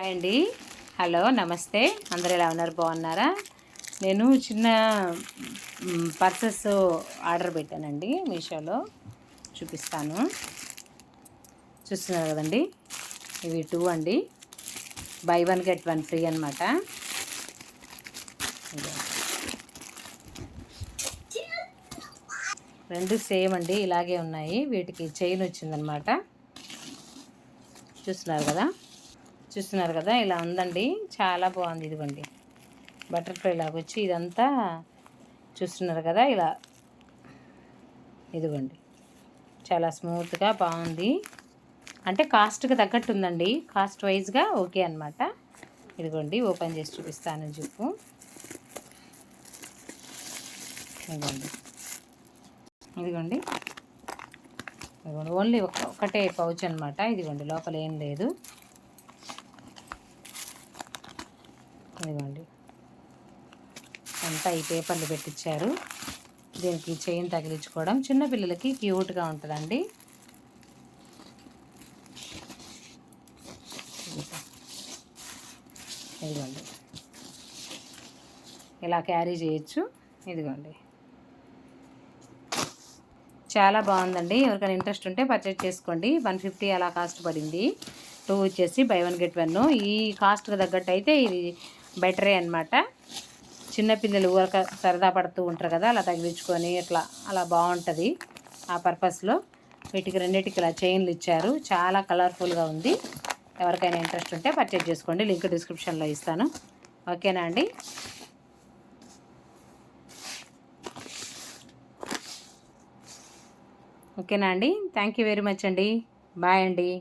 Hi అండి. Hello, నమస్తే. అందరూ ఎలా ఉన్నారు? బాగున్నారా? నేను చిన్న పర్సెస్ ఆర్డర్ పెట్టానండి మీషోలో. చూపిస్తాను. చూస్తున్నారు కదండి, ఇవి 2 అండి. బై 1 గెట్ 1 ఫ్రీ అనమాట. రెండు సేమ్ అండి, ఇలాగే ఉన్నాయి. వీటికి చైన్ వచ్చిందనమాట. చూస్తున్నారు కదా ఇలా ఉందండి. చాలా బాగుంది. ఇదిగోండి, బటర్ఫ్లై లాగా వచ్చి ఇదంతా చూస్తున్నారు కదా ఇలా. ఇదిగోండి, చాలా స్మూత్గా బాగుంది. అంటే కాస్ట్కి తగ్గట్టు ఉందండి. కాస్ట్ వైజ్గా ఓకే అనమాట. ఇదిగోండి, ఓపెన్ చేసి చూపిస్తాను చెప్పు. ఇదిగోండి ఇదిగోండి ఇదిగోండి ఓన్లీ ఒకటే పౌచ్ అనమాట. ఇదిగోండి, లోపల ఏం లేదు. ఇదిగోండి, అంతా ఈ పేపర్లు పెట్టించారు. దీనికి చైన్ తగిలించుకోవడం చిన్నపిల్లలకి క్యూట్గా ఉంటుందండి. ఇదిగోండి, ఇలా క్యారీ చేయొచ్చు. ఇదిగోండి, చాలా బాగుందండి. ఎవరికైనా ఇంట్రెస్ట్ ఉంటే పర్చేజ్ చేసుకోండి. 150 అలా కాస్ట్ పడింది. 2 వచ్చేసి బై 1 గెట్ 1. ఈ కాస్ట్కి తగ్గట్టు అయితే ఇది బెటరే అనమాట. చిన్నపిల్లలు ఊరక సరదా పడుతూ ఉంటారు కదా, అలా తగిలించుకొని అలా బాగుంటుంది. ఆ పర్పస్లో వీటికి రెండింటికి ఇలా చైన్లు ఇచ్చారు. చాలా కలర్ఫుల్గా ఉంది. ఎవరికైనా ఇంట్రెస్ట్ ఉంటే పర్చేజ్ చేసుకోండి. లింక్ డిస్క్రిప్షన్లో ఇస్తాను. ఓకేనా అండి? ఓకేనా అండి? థ్యాంక్ యూ వెరీ మచ్ అండి. బాయ్ అండి.